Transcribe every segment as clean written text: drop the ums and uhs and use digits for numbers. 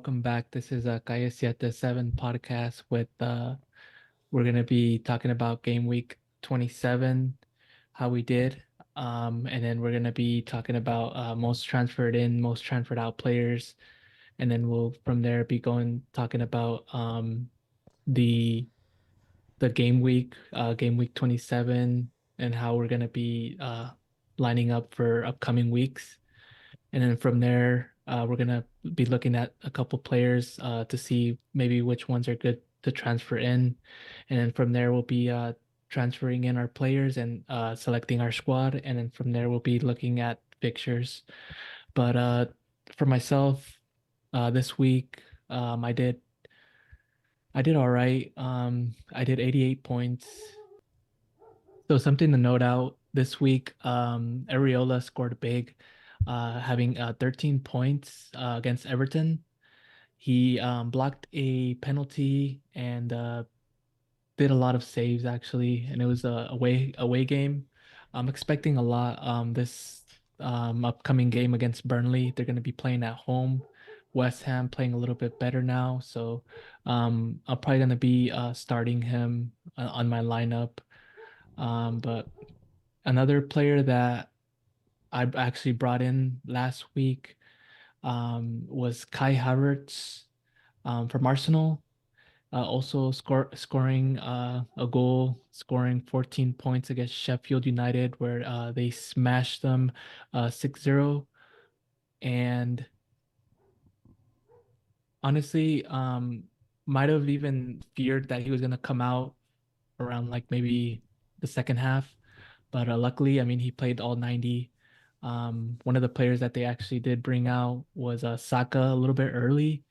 welcome back. This is a Calle Siete 7 podcast with we're gonna be talking about game week 27, how we did. And then we're gonna be talking about most transferred in, most transferred out players, and then we'll from there be going talking about the game week 27, and how we're gonna be lining up for upcoming weeks. And then from there, we're gonna be looking at a couple players to see maybe which ones are good to transfer in. And then from there, we'll be transferring in our players and selecting our squad. And then from there, we'll be looking at fixtures. But for myself, this week, I did all right. I did 88 points. So something to note out this week, Areola scored big, having 13 points against Everton. He blocked a penalty and did a lot of saves actually, and it was a away game. I'm expecting a lot this upcoming game against Burnley. They're going to be playing at home. West Ham playing a little bit better now, so I'm probably going to be starting him on my lineup. But another player that I actually brought in last week was Kai Havertz from Arsenal. Also scoring a goal, scoring 14 points against Sheffield United, where they smashed them 6-0. And honestly, might have even feared that he was gonna come out around like maybe the second half. But luckily, I mean, he played all 90. One of the players that they actually did bring out was Saka a little bit early.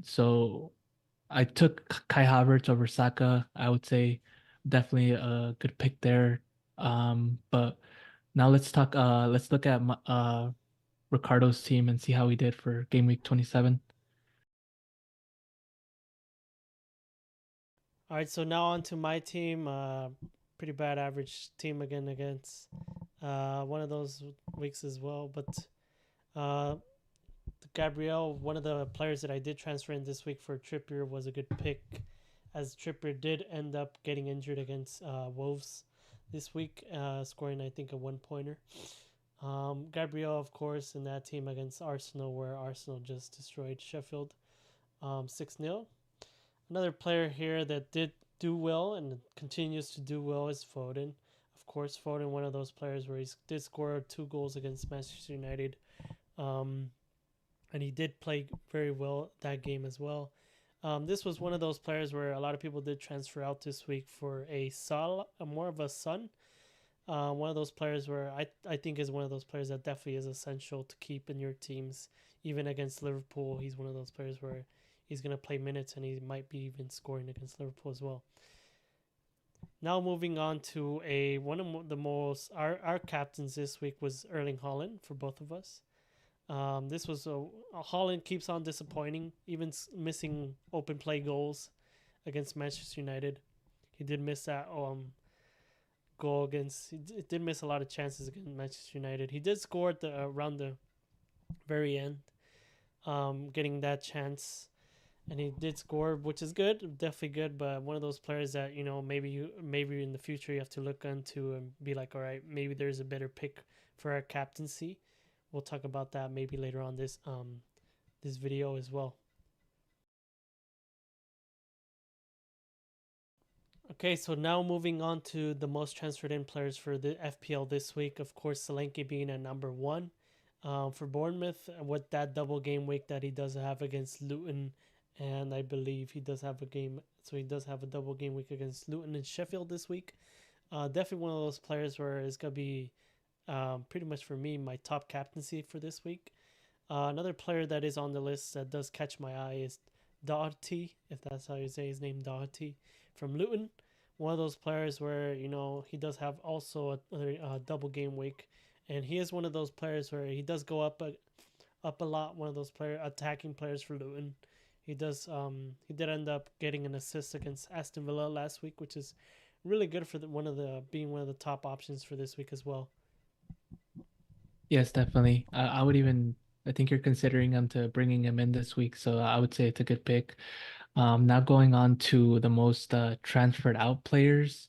So I took Kai Havertz over Saka. I would say definitely a good pick there. But now let's look at Ricardo's team and see how he did for game week 27. All right, so now on to my team. Pretty bad average team again against one of those weeks as well. But uh, Gabriel, one of the players that I did transfer in this week for Trippier, was a good pick, as Trippier did end up getting injured against Wolves this week, scoring, I think, a one pointer. Gabriel, of course, in that team against Arsenal, where Arsenal just destroyed Sheffield 6-0. Another player here that did do well and continues to do well is Foden. Of course, Foden, one of those players where he did score 2 goals against Manchester United. Um, and he did play very well that game as well. This was one of those players where a lot of people did transfer out this week for more of a Son. One of those players where I think is one of those players that definitely is essential to keep in your teams, even against Liverpool. He's one of those players where he's going to play minutes and he might be even scoring against Liverpool as well. Now moving on to one of the most our captains this week was Erling Haaland for both of us. This was a Haaland keeps on disappointing, even missing open play goals against Manchester United. He did miss that goal against. He did miss a lot of chances against Manchester United. He did score at around the very end, getting that chance, and he did score, which is good, definitely good. But one of those players that maybe in the future you have to look into and be like, all right, maybe there's a better pick for our captaincy. We'll talk about that maybe later on this video as well. Okay, so now moving on to the most transferred in players for the FPL this week. Of course, Solanke being at number one for Bournemouth with that double game week that he does have against Luton. And I believe he does have a game, so he does have a double game week against Luton and Sheffield this week. Definitely one of those players where it's going to be pretty much for me my top captaincy for this week. Another player that is on the list that does catch my eye is Doherty, if that's how you say his name, Doherty from Luton. One of those players where he does have also a double game week, and he is one of those players where he does go up a lot. One of those attacking players for Luton. He did end up getting an assist against Aston Villa last week, which is really good for being one of the top options for this week as well. Yes, definitely. I would even I think you're considering him to bringing him in this week, so I would say it's a good pick. Now going on to the most transferred out players.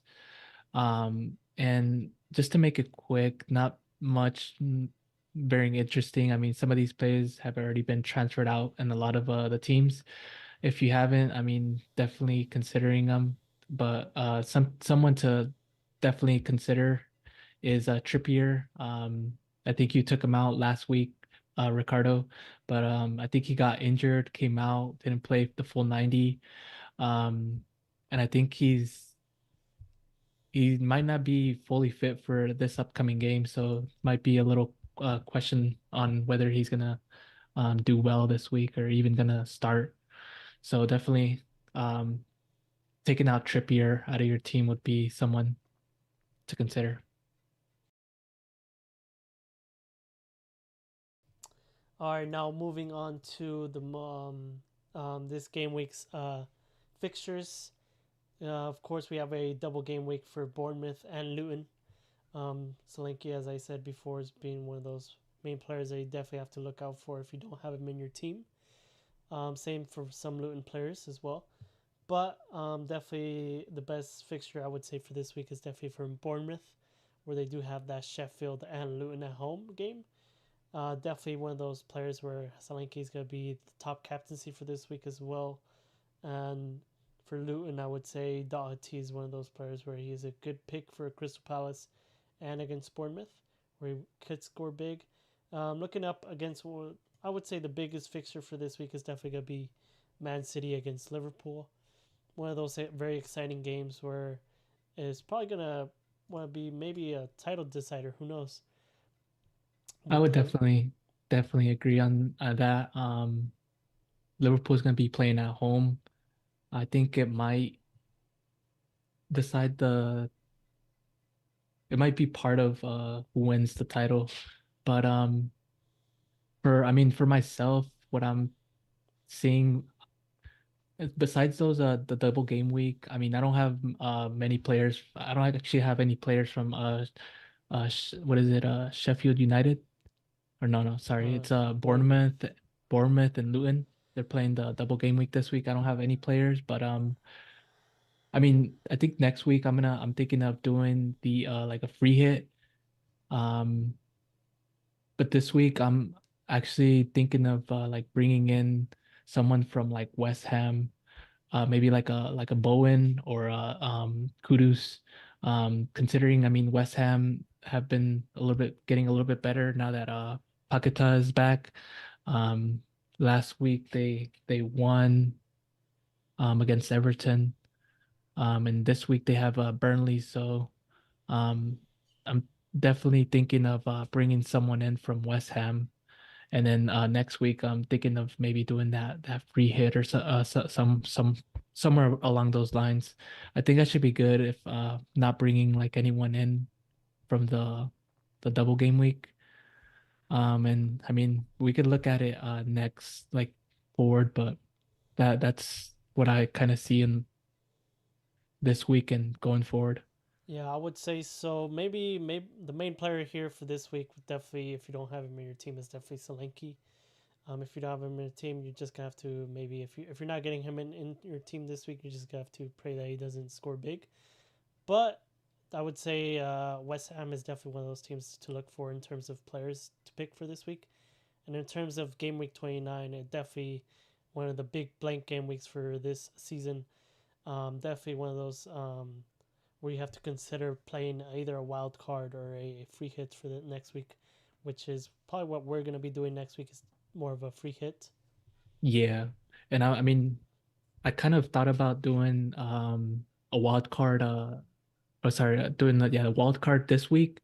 And just to make it quick, not much very interesting. I mean, some of these players have already been transferred out in a lot of the teams. If you haven't, I mean, definitely considering them. But someone to definitely consider is Trippier. I think you took him out last week, Ricardo, but I think he got injured, came out, didn't play the full 90. Um, and I think he might not be fully fit for this upcoming game, so might be a little question on whether he's gonna do well this week or even gonna start. So definitely um, taking out Trippier out of your team would be someone to consider. All right, now moving on to the this game week's fixtures. Of course, we have a double game week for Bournemouth and Luton. Solanke, as I said before, is being one of those main players that you definitely have to look out for if you don't have him in your team. Same for some Luton players as well. But definitely the best fixture I would say for this week is definitely from Bournemouth, where they do have that Sheffield and Luton at home game. Definitely one of those players where Solanke is going to be the top captaincy for this week as well. And for Luton, I would say Doherty is one of those players where he is a good pick for Crystal Palace and against Bournemouth, where he could score big. Looking up against what I would say the biggest fixture for this week is definitely going to be Man City against Liverpool. One of those very exciting games where it's probably going to want to be maybe a title decider. Who knows? I With would Liverpool. definitely agree on that. Liverpool's gonna be playing at home. I think decide the it might be part of who wins the title. But for myself, what I'm seeing besides those the double game week, I mean I don't have many players. I don't actually have any players from what is it, Sheffield United? Or no, sorry, it's Bournemouth. Bournemouth and Luton. They're playing the double game week this week. I don't have any players, but I mean I think next week I'm thinking of doing the like a free hit. Um but this week I'm actually thinking of like bringing in someone from like West Ham, maybe like a Bowen or a Kudus. Considering I mean West Ham have been a little bit getting a little bit better now that Paqueta is back. Um, Last week they won against Everton, and this week they have Burnley. So um, I'm definitely thinking of bringing someone in from West Ham. And then next week, I'm thinking of maybe doing that free hit or somewhere along those lines. I think that should be good if not bringing like anyone in from the double game week. And I mean we could look at it next like forward, but that's what I kind of see in this week and going forward. Yeah, I would say so. Maybe the main player here for this week would definitely, if you don't have him in your team, is definitely Solanke. If you don't have him in your team, you're just gonna have to maybe if you're not getting him in your team this week, you're just gonna have to pray that he doesn't score big. But I would say West Ham is definitely one of those teams to look for in terms of players to pick for this week. And in terms of game week 29, it definitely one of the big blank game weeks for this season. Definitely one of those where you have to consider playing either a wild card or a free hit for the next week, which is probably what we're going to be doing next week is more of a free hit. Yeah, and I mean I kind of thought about doing a wild card oh sorry, doing the wild card this week.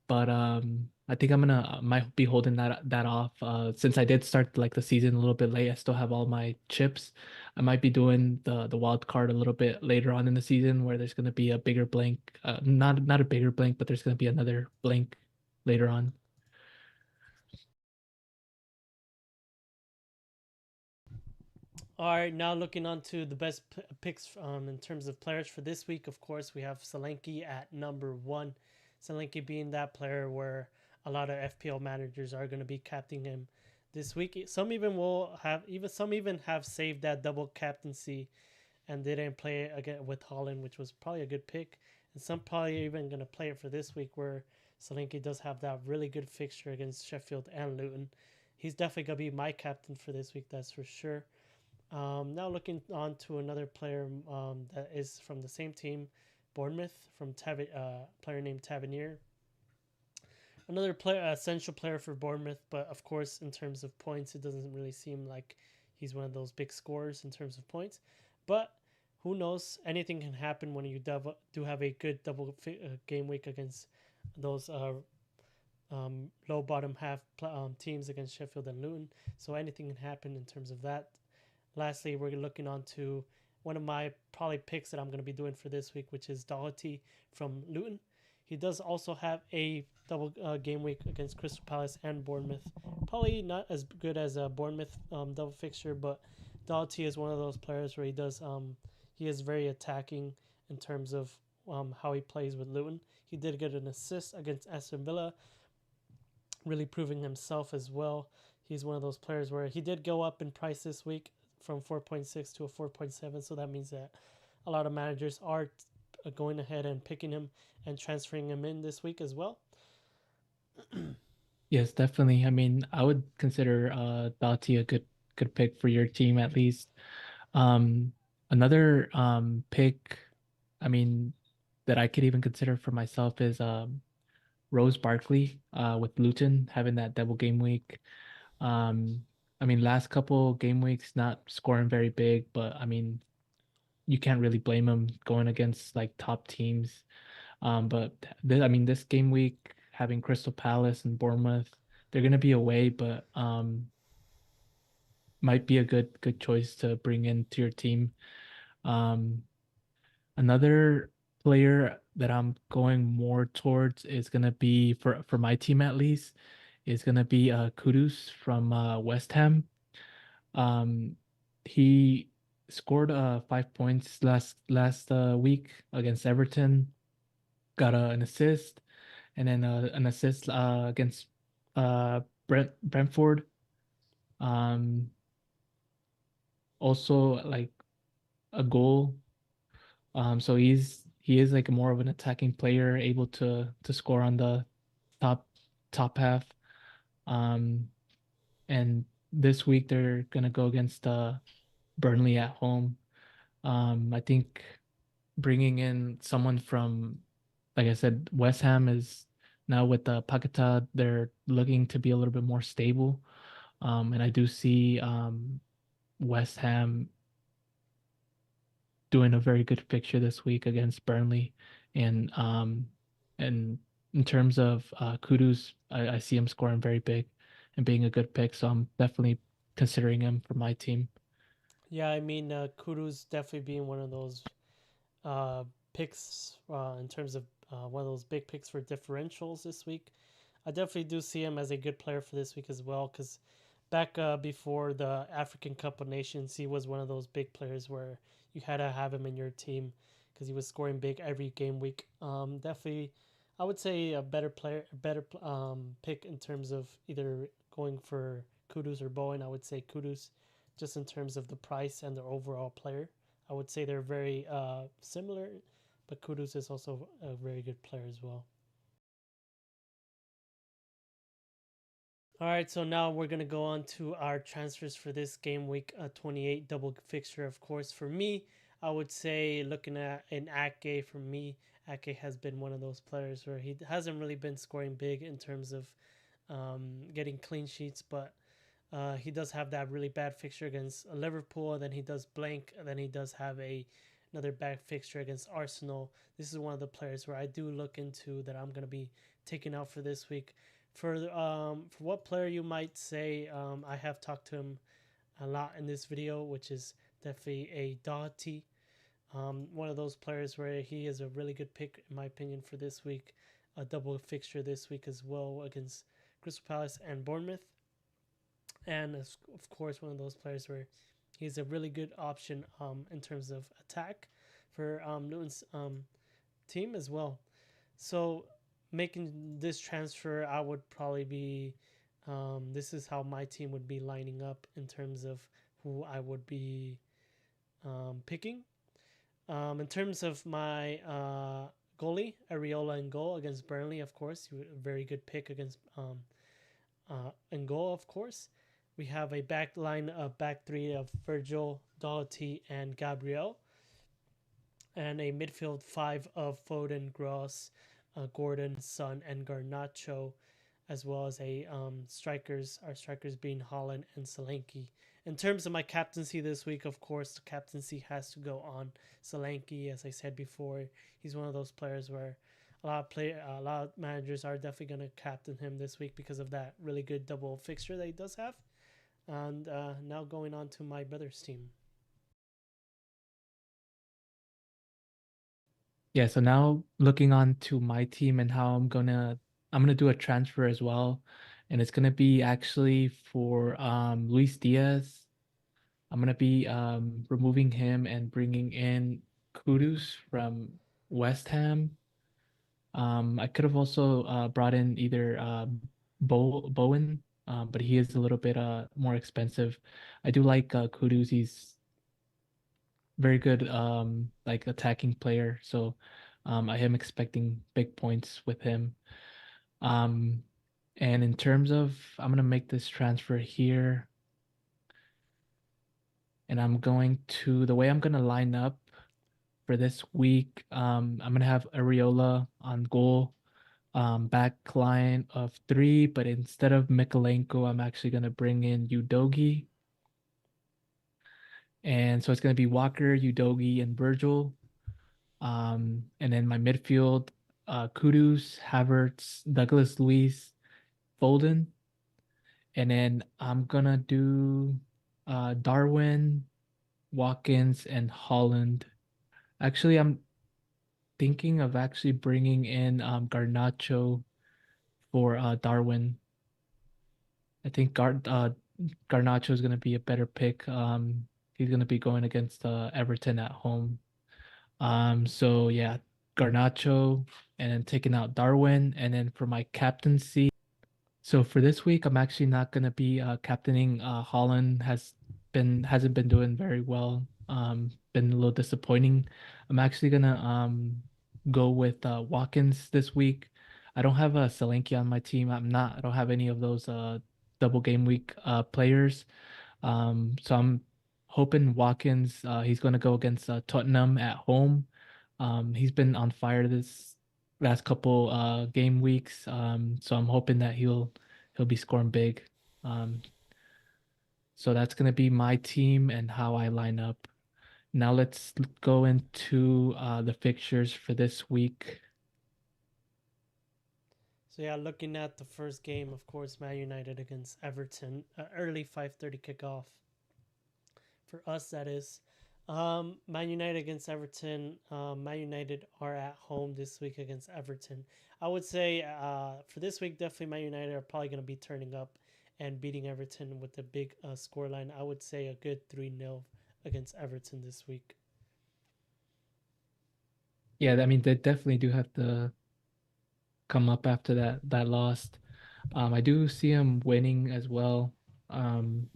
But I think I might be holding that off. Since I did start like the season a little bit late, I still have all my chips. I might be doing the wild card a little bit later on in the season where there's gonna be a bigger blank. Not a bigger blank, but there's gonna be another blank later on. All right, now looking on to the best picks in terms of players for this week. Of course, we have Solanke at number one. Solanke being that player where a lot of FPL managers are going to be captaining him. this week. Some even have saved that double captaincy and they didn't play it again with Holland, which was probably a good pick. And some probably even going to play it for this week where Solanke does have that really good fixture against Sheffield and Luton. He's definitely going to be my captain for this week, that's for sure. Now looking on to another player that is from the same team, Bournemouth, from player named Tavernier. Another player, essential player for Bournemouth, but of course, in terms of points, it doesn't really seem like he's one of those big scorers in terms of points. But who knows? Anything can happen when you do have a good game week against those low bottom half teams against Sheffield and Luton. So anything can happen in terms of that. Lastly, we're looking on to one of my probably picks that I'm going to be doing for this week, which is Doherty from Luton. He does also have a double game week against Crystal Palace and Bournemouth. Probably not as good as a Bournemouth double fixture, but Doherty is one of those players where he is very attacking in terms of how he plays with Luton. He did get an assist against Aston Villa, really proving himself as well. He's one of those players where he did go up in price this week from 4.6 to a 4.7, so that means that a lot of managers are going ahead and picking him and transferring him in this week as well. Yes, definitely. I mean, I would consider Dati a good pick for your team at least. Um, Another pick, I mean, that I could even consider for myself is Rose Barkley with Luton having that double game week. I mean, last couple game weeks not scoring very big, but I mean, you can't really blame him going against like top teams. But I mean, this game week having Crystal Palace and Bournemouth, they're gonna be away, but might be a good choice to bring into your team. Um, Another player that I'm going more towards is gonna be for my team at least is gonna be Kudus from West Ham. Um, he scored 5 points last week against Everton, got an assist, and then an assist against Brentford. Um, Also like a goal. So he is like more of an attacking player, able to score on the top top half. Um, and this week they're gonna go against Burnley at home. I think bringing in someone from, like I said, West Ham is now with the Paqueta, they're looking to be a little bit more stable. And I do see West Ham doing a very good fixture this week against Burnley. And in terms of Kudus, I see him scoring very big and being a good pick. So I'm definitely considering him for my team. Yeah, I mean, Kudu's definitely being one of those uh, picks in terms of one of those big picks for differentials this week. I definitely do see him as a good player for this week as well because back before the African Cup of Nations, he was one of those big players where you had to have him in your team because he was scoring big every game week. Definitely, I would say a better player, a better pick in terms of either going for Kudus or Bowen. I would say Kudus, just in terms of the price and the overall player. I would say they're very similar, but Kudus is also a very good player as well. All right, so now we're gonna go on to our transfers for this game week 28 double fixture. Of course, for me, I would say looking at an Ake. For me, Ake has been one of those players where he hasn't really been scoring big in terms of getting clean sheets, but he does have that really bad fixture against Liverpool, and then he does blank, and then he does have another bad fixture against Arsenal. This is one of the players where I do look into that I'm gonna be taking out for this week. For what player you might say, I have talked to him a lot in this video, which is definitely a Doherty. One of those players where he is a really good pick in my opinion for this week. A double fixture this week as well against Crystal Palace and Bournemouth, and of course one of those players where he's a really good option in terms of attack for Luton's team as well. So making this transfer, I would probably be This is how my team would be lining up in terms of who I would be picking. In terms of my goalie, Areola in goal against Burnley, of course, a very good pick against in goal, of course. We have a back line, a back three of Virgil, Doherty, and Gabriel, and a midfield five of Foden, Gross, Gordon, Son, and Garnacho, as well as our strikers being Holland and Solanke. In terms of my captaincy this week, of course, the captaincy has to go on Solanke. As I said before, he's one of those players where a lot of managers are definitely going to captain him this week because of that really good double fixture that he does have. And now going on to my brother's team. Yeah, so now looking on to my team and how I'm gonna do a transfer as well. And it's gonna be actually for Luis Diaz. I'm gonna be removing him and bringing in Kudus from West Ham. I could have also brought in either Bowen, but he is a little bit more expensive. I do like Kudus. He's very good like attacking player. So I am expecting big points with him. Um and in terms of I'm gonna make this transfer here and I'm going to the way I'm gonna line up for this week. I'm gonna have Areola on goal, back line of three, but instead of Mikolenko, I'm actually gonna bring in Udogi. And so it's gonna be Walker, Udogi, and Virgil. And then my midfield, Kudus, Havertz, Douglas Luiz, Foden. And then I'm gonna do Darwin, Watkins, and Holland. Actually, I'm thinking of actually bringing in Garnacho for Darwin. I think Garnacho is gonna be a better pick. He's gonna be going against Everton at home. So yeah, Garnacho, and then taking out Darwin, and then for my captaincy. So for this week, I'm actually not gonna be captaining Holland. Hasn't been doing very well. Been a little disappointing. I'm actually gonna go with Watkins this week. I don't have a Solanke on my team. I don't have any of those double game week players. So I'm hoping Watkins, he's going to go against Tottenham at home. He's been on fire this last couple game weeks. So I'm hoping that he'll be scoring big. Um, so that's going to be my team and how I line up. Now let's go into the fixtures for this week. So yeah, looking at the first game, of course, Man United against Everton, early 5:30 kickoff for us. That is, Man United against Everton. Man United are at home this week against Everton. I would say for this week, definitely Man United are probably going to be turning up and beating Everton with a big scoreline. I would say a good 3-0 against Everton this week. Yeah, I mean they definitely do have to come up after that loss. I do see him winning as well. Um,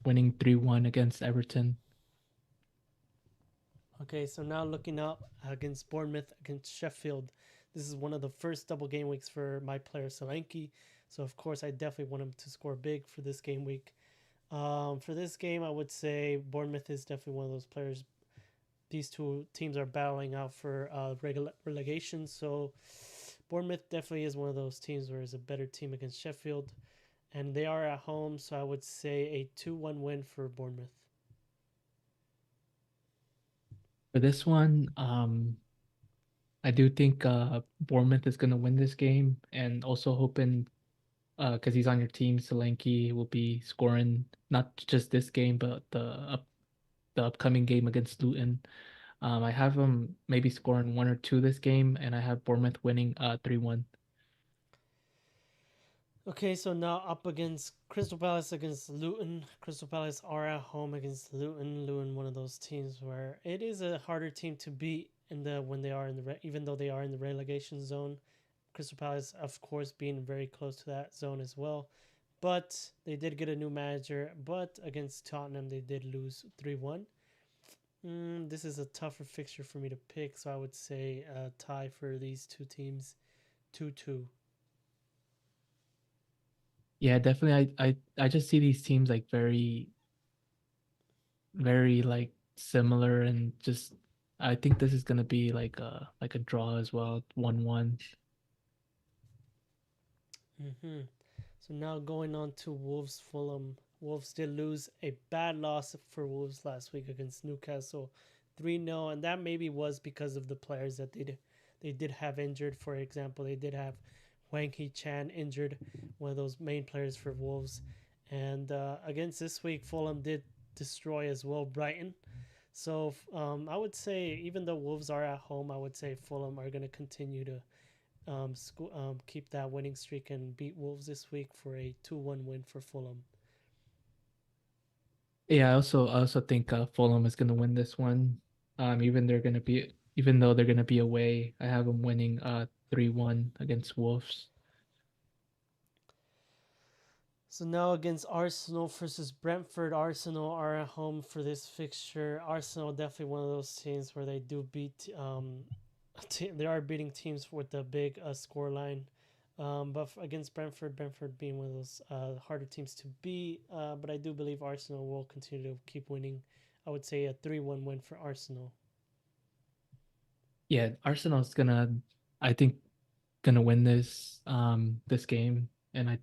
Winning 3-1 against Everton. Okay, so now looking up against Bournemouth against Sheffield. This is one of the first double game weeks for my player Solanke. So of course I definitely want him to score big for this game week. For this game, I would say Bournemouth is definitely one of those players. These two teams are battling out for relegation, so Bournemouth definitely is one of those teams where it's a better team against Sheffield, and they are at home, so I would say a 2-1 win for Bournemouth. For this one, I do think Bournemouth is going to win this game, and also hoping because he's on your team, Solanke will be scoring not just this game, but the upcoming game against Luton. I have him maybe scoring one or two this game, and I have Bournemouth winning 3-1. Okay, so now up against Crystal Palace against Luton. Crystal Palace are at home against Luton. Luton, one of those teams where it is a harder team to beat in the when they are in the even though they are in the relegation zone. Crystal Palace, of course, being very close to that zone as well. but they did get a new manager. But against Tottenham, they did lose 3-1. This is a tougher fixture for me to pick, so I would say a tie for these two teams, 2-2. Yeah, definitely. I just see these teams like very like similar and just I think this is gonna be like a draw as well, 1-1. Mm-hmm. So now going on to Wolves Fulham. Wolves did lose a bad loss for Wolves last week against Newcastle 3-0, and that maybe was because of the players that they did have injured. For example, they did have Wang Hee Chan injured, one of those main players for Wolves. And against this week, Fulham did destroy as well Brighton. So I would say, even though Wolves are at home, I would say Fulham are going to continue to keep that winning streak and beat Wolves this week for a 2-1 win for Fulham. Yeah, I also think Fulham is gonna win this one. Even though they're gonna be away, I have them winning 3-1 against Wolves. So now against Arsenal versus Brentford. Arsenal are at home for this fixture. Arsenal definitely one of those teams where they do beat. They are beating teams with a big score line. But against Brentford, Brentford being one of those harder teams to beat. But I do believe Arsenal will continue to keep winning. I would say a 3-1 win for Arsenal. Yeah, Arsenal's I think gonna win this game, and I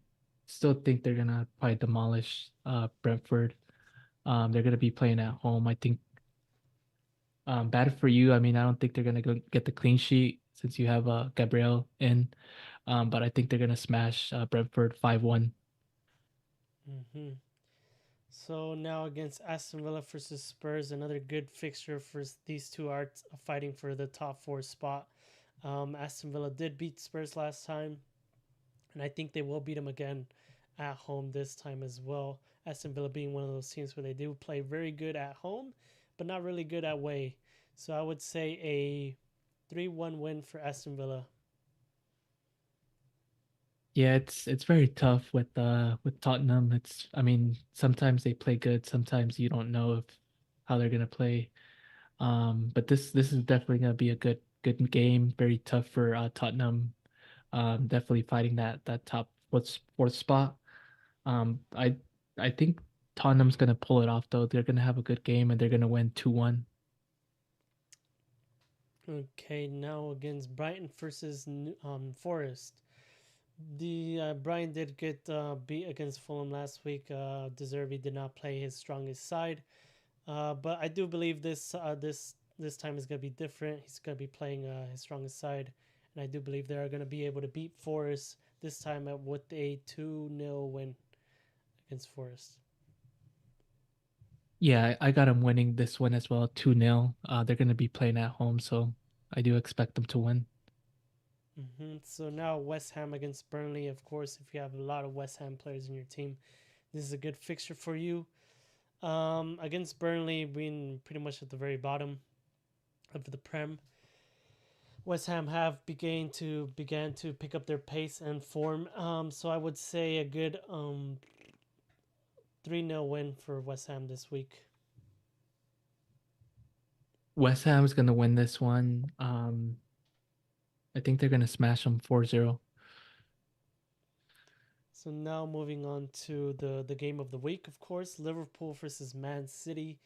still think they're gonna probably demolish Brentford. They're gonna be playing at home. I think bad for you. I mean, I don't think they're gonna go get the clean sheet since you have Gabriel in. But I think they're gonna smash Brentford 5-1. Mm-hmm. So now against Aston Villa versus Spurs, another good fixture for these two are fighting for the top four spot. Aston Villa did beat Spurs last time, and I think they will beat them again at home this time as well. Aston Villa being one of those teams where they do play very good at home, but not really good at away. So I would say a 3-1 win for Aston Villa. Yeah, it's very tough with Tottenham. I mean, sometimes they play good, sometimes you don't know if how they're gonna play. But this is definitely gonna be a good game. Very tough for Tottenham. Definitely fighting that top fourth spot. I think Tottenham's gonna pull it off though. They're gonna have a good game and they're gonna win 2-1. Okay, now against Brighton versus Forest. The Brian did get beat against Fulham last week. Deserby did not play his strongest side, but I do believe this time is going to be different. He's going to be playing his strongest side, and I do believe they are going to be able to beat Forest this time with a 2-0 win against Forest. Yeah, I got them winning this one as well, 2-0. They're gonna be playing at home, so I do expect them to win. So now West Ham against Burnley. Of course, if you have a lot of West Ham players in your team, this is a good fixture for you. Against Burnley, being pretty much at the very bottom of the Prem, West Ham have began to pick up their pace and form. So I would say a good 3-0 win for West Ham this week. West Ham's gonna win this one. I think they're gonna smash them 4-0. So now moving on to the game of the week, of course, Liverpool versus Man City.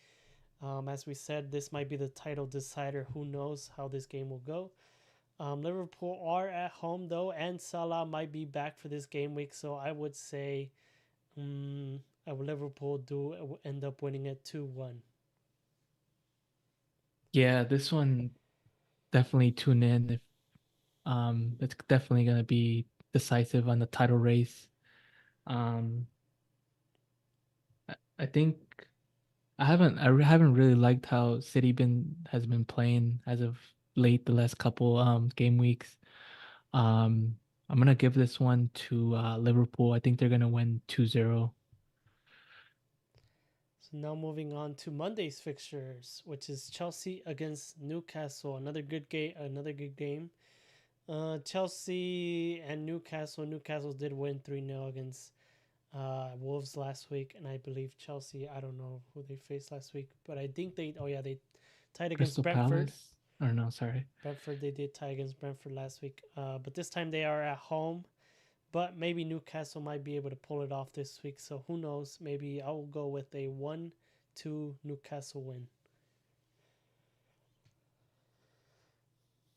As we said, this might be the title decider. Who knows how this game will go? Liverpool are at home though, and Salah might be back for this game week. So I would say Liverpool do end up winning it 2-1. Yeah, this one definitely tune in if it's definitely gonna be decisive on the title race. Um I think I haven't really liked how City been has been playing as of late the last couple game weeks. Um I'm gonna give this one to Liverpool. I think they're gonna win 2-0. So now moving on to Monday's fixtures, which is Chelsea against Newcastle. Another good game. Another good game. Chelsea and Newcastle. Newcastle did win 3-0 against Wolves last week, and I believe Chelsea. I don't know who they faced last week, but I think they. Oh yeah, they tied against Crystal Brentford. Palace. Or no, sorry. Brentford, they did tie against Brentford last week, but this time they are at home. But maybe Newcastle might be able to pull it off this week. So who knows? Maybe I will go with a 1-2 Newcastle win.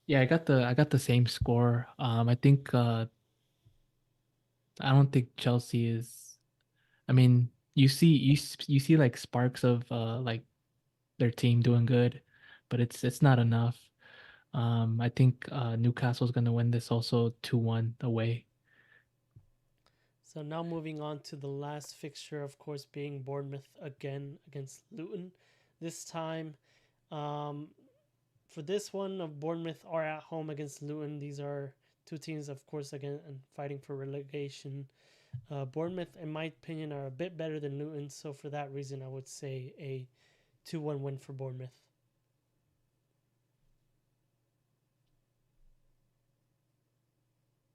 Yeah, I got the same score. I don't think Chelsea is. I mean, you see like sparks of like their team doing good, but it's not enough. I think Newcastle's gonna win this also 2-1 away. So now moving on to the last fixture, of course, being Bournemouth again against Luton. This time, um, for this one, of Bournemouth are at home against Luton. These are two teams, of course, again and fighting for relegation. Bournemouth, in my opinion, are a bit better than Luton, so for that reason, I would say a 2-1 win for Bournemouth.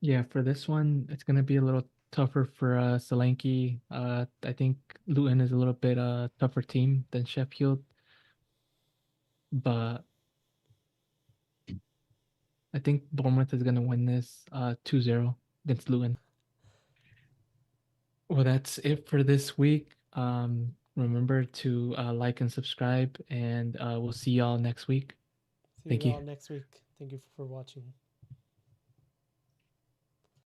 Yeah, for this one, it's gonna be a little tougher for Solanke. I think Luton is a little bit tougher team than Sheffield, but I think Bournemouth is gonna win this 2-0 against Luton. Well, that's it for this week. Remember to like and subscribe, and we'll see y'all next week. See you Thank you. all next week. Thank you for watching.